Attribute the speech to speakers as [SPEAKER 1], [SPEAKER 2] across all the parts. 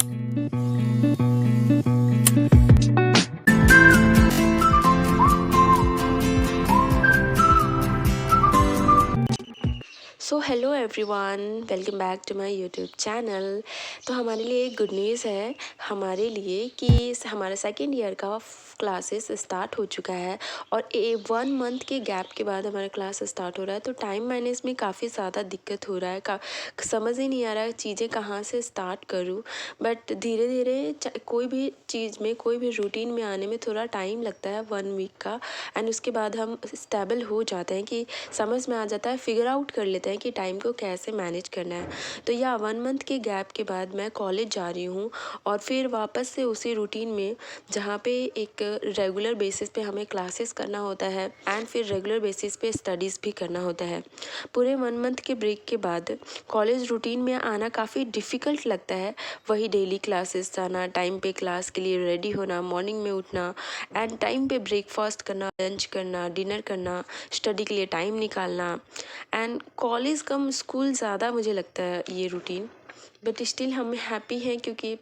[SPEAKER 1] So hello everyone, welcome back to my YouTube channel. तो हमारे लिए एक गुड न्यूज़ है हमारे लिए कि हमारा सेकेंड ईयर का क्लासेस स्टार्ट हो चुका है और 1 मंथ के गैप के बाद हमारा क्लास स्टार्ट हो रहा है। तो टाइम मैनेज में काफ़ी ज़्यादा दिक्कत हो रहा है, समझ ही नहीं आ रहा है चीज़ें कहाँ से स्टार्ट करूँ। बट धीरे धीरे कोई भी चीज़ में, कोई भी रूटीन में आने में थोड़ा टाइम लगता है, 1 वीक का। एंड उसके बाद हम स्टेबल हो जाते हैं कि समझ में आ जाता है, फिगर आउट कर लेते हैं कि टाइम को कैसे मैनेज करना है। तो या 1 मंथ के गैप के बाद मैं कॉलेज जा रही हूँ और फिर वापस से उसी रूटीन में, जहाँ पे एक रेगुलर बेसिस पे हमें क्लासेस करना होता है एंड फिर रेगुलर बेसिस पे स्टडीज़ भी करना होता है। पूरे 1 मंथ के ब्रेक के बाद कॉलेज रूटीन में आना काफ़ी डिफ़िकल्ट लगता है। वही डेली क्लासेस जाना, टाइम पे क्लास के लिए रेडी होना, मॉर्निंग में उठना एंड टाइम पे ब्रेकफास्ट करना, लंच करना, डिनर करना, स्टडी के लिए टाइम निकालना एंड कॉलेज कम स्कूल ज़्यादा मुझे लगता है ये रूटीन। बट स्टिल हम हैप्पी हैं क्योंकि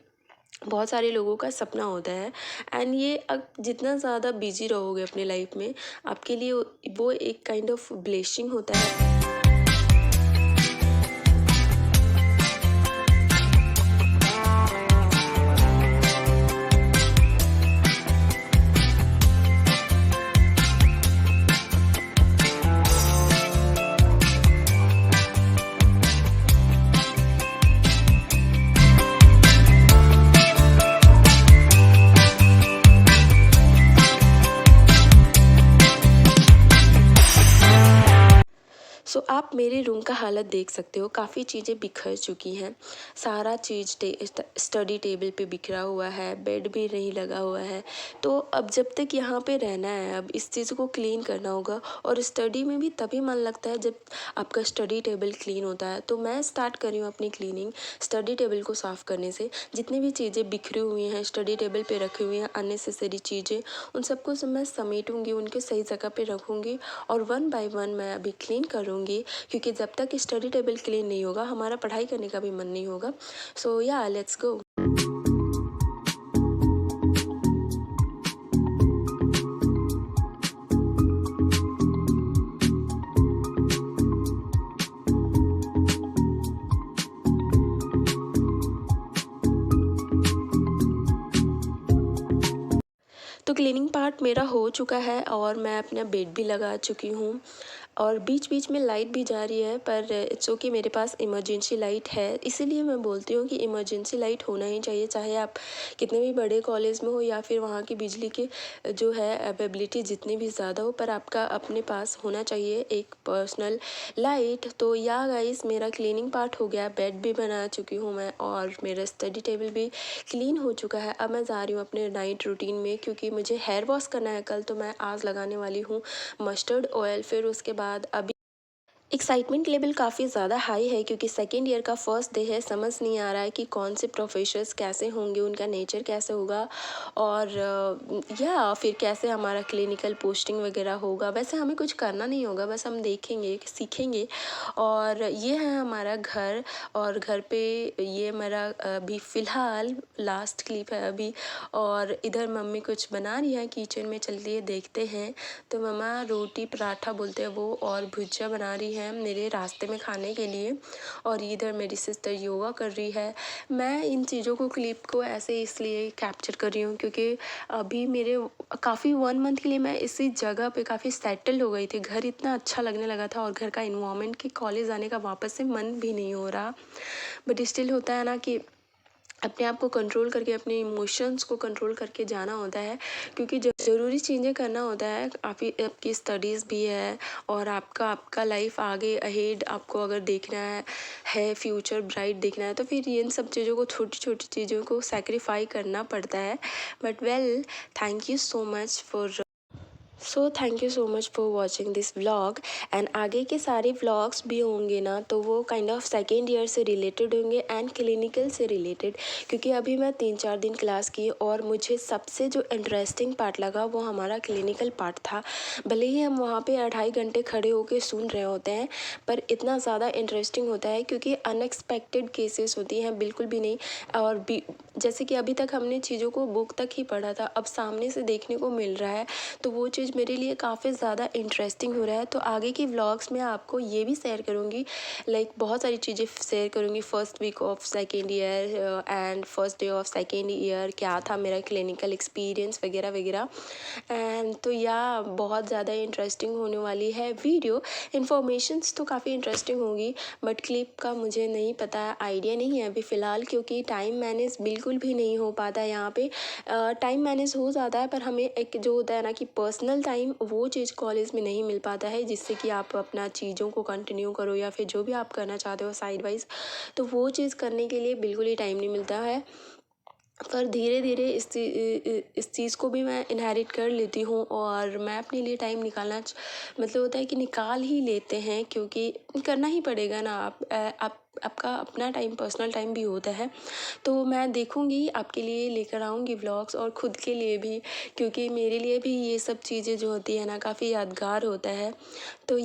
[SPEAKER 1] बहुत सारे लोगों का सपना होता है एंड ये अब जितना ज़्यादा बिजी रहोगे अपने लाइफ में, आपके लिए वो एक काइंड ऑफ ब्लेसिंग होता है। सो आप मेरे रूम का हालत देख सकते हो, काफ़ी चीज़ें बिखर चुकी हैं। सारा चीज़ स्टडी टेबल पे बिखरा हुआ है, बेड भी नहीं लगा हुआ है। तो अब जब तक यहाँ पे रहना है, अब इस चीज़ को क्लीन करना होगा। और स्टडी में भी तभी मन लगता है जब आपका स्टडी टेबल क्लीन होता है। तो मैं स्टार्ट कर रही हूँ अपनी क्लीनिंग स्टडी टेबल को साफ़ करने से। जितनी भी चीज़ें बिखरी हुई हैं स्टडी टेबल पे रखी हुई हैं, अननेसेसरी चीज़ें, उन सबको मैं समेटूंगी, उनके सही जगह पे रखूँगी और 1 बाय 1 मैं अभी क्लीन करूँगी। क्योंकि जब तक स्टडी टेबल क्लीन नहीं होगा, हमारा पढ़ाई करने का भी मन नहीं होगा। सो या लेट्स गो। तो क्लीनिंग पार्ट मेरा हो चुका है और मैं अपना बेड भी लगा चुकी हूँ और बीच बीच में लाइट भी जा रही है, पर इट्स ओके, मेरे पास इमरजेंसी लाइट है। इसीलिए मैं बोलती हूँ कि इमरजेंसी लाइट होना ही चाहिए, चाहे आप कितने भी बड़े कॉलेज में हो या फिर वहाँ की बिजली की जो है अवेलेबिलिटी जितनी भी ज़्यादा हो, पर आपका अपने पास होना चाहिए एक पर्सनल लाइट। तो या गाइस, मेरा क्लीनिंग पार्ट हो गया, बेड भी बना चुकी हूँ मैं और मेरा स्टडी टेबल भी क्लीन हो चुका है। अब मैं जा रही हूँ अपने नाइट रूटीन में, क्योंकि मुझे हेयर वॉश करना है कल। तो मैं आज लगाने वाली हूँ मस्टर्ड ऑयल। फिर उसके बाद अभी एक्साइटमेंट लेवल काफ़ी ज़्यादा हाई है क्योंकि सेकेंड ईयर का फर्स्ट डे है। समझ नहीं आ रहा है कि कौन से प्रोफेसर्स कैसे होंगे, उनका नेचर कैसे होगा और या फिर कैसे हमारा क्लिनिकल पोस्टिंग वगैरह होगा। वैसे हमें कुछ करना नहीं होगा, बस हम देखेंगे, सीखेंगे। और ये है हमारा घर और घर पे ये मेरा अभी फ़िलहाल लास्ट क्लिप है अभी। और इधर मम्मी कुछ बना रही है किचन में, चलिए देखते हैं। तो मम्मा रोटी पराठा बोलते हैं वो और भुजिया बना रही है मेरे रास्ते में खाने के लिए। और इधर मेरी सिस्टर योगा कर रही है। मैं इन चीज़ों को, क्लिप को ऐसे इसलिए कैप्चर कर रही हूँ क्योंकि अभी मेरे काफ़ी 1 मंथ के लिए मैं इसी जगह पे काफ़ी सेटल हो गई थी। घर इतना अच्छा लगने लगा था और घर का इन्वायरमेंट कि कॉलेज आने का वापस से मन भी नहीं हो रहा। बट स्टिल होता है ना कि अपने आप को कंट्रोल करके, अपने इमोशंस को कंट्रोल करके जाना होता है, क्योंकि ज़रूरी चीज़ें करना होता है। आपकी स्टडीज़ भी है और आपका लाइफ आगे अहेड आपको अगर देखना है फ्यूचर ब्राइट देखना है, तो फिर इन सब चीज़ों को, छोटी छोटी चीज़ों को सेक्रीफाई करना पड़ता है। But well, thank you so much for so thank you so much for watching this vlog. And आगे के सारे व्लॉग्स भी होंगे ना, तो वो काइंड ऑफ सेकेंड ईयर से रिलेटेड होंगे एंड क्लिनिकल से रिलेटेड, क्योंकि अभी मैं 3-4 दिन क्लास की और मुझे सबसे जो इंटरेस्टिंग पार्ट लगा वो हमारा क्लिनिकल पार्ट था। भले ही हम वहाँ पे 2.5 घंटे खड़े होकर सुन रहे होते हैं, पर इतना ज़्यादा इंटरेस्टिंग होता है क्योंकि अनएक्सपेक्टेड केसेस होती हैं, बिल्कुल भी नहीं। और भी जैसे कि अभी तक हमने चीज़ों को बुक तक ही पढ़ा था, अब सामने से देखने को मिल रहा है, तो वो चीज़ मेरे लिए काफ़ी ज़्यादा इंटरेस्टिंग हो रहा है। तो आगे की व्लॉग्स में आपको ये भी शेयर करूँगी, लाइक बहुत सारी चीज़ें शेयर करूँगी। First week of second year and first day of second year क्या था मेरा क्लिनिकल एक्सपीरियंस वगैरह वगैरह। एंड तो या बहुत ज़्यादा इंटरेस्टिंग होने वाली है वीडियो। इन्फॉर्मेशंस तो काफ़ी इंटरेस्टिंग होंगी, बट क्लिप का मुझे नहीं पता, आइडिया नहीं है अभी फ़िलहाल, क्योंकि टाइम मैनेज बिल्कुल भी नहीं हो पाता है यहाँ पे। टाइम मैनेज हो जाता है, पर हमें एक जो होता है ना कि पर्सनल टाइम, वो चीज़ कॉलेज में नहीं मिल पाता है, जिससे कि आप अपना चीज़ों को कंटिन्यू करो या फिर जो भी आप करना चाहते हो साइड वाइज, तो वो चीज़ करने के लिए बिल्कुल ही टाइम नहीं मिलता है। पर धीरे धीरे इस चीज़ को भी मैं इनहेरिट कर लेती हूँ और मैं अपने लिए टाइम निकालना मतलब होता है कि निकाल ही लेते हैं, क्योंकि करना ही पड़ेगा ना। आप आपका अपना टाइम, पर्सनल टाइम भी होता है। तो मैं देखूँगी, आपके लिए लेकर आऊँगी व्लॉग्स और ख़ुद के लिए भी, क्योंकि मेरे लिए भी ये सब चीज़ें जो होती है ना काफ़ी यादगार होता है। तो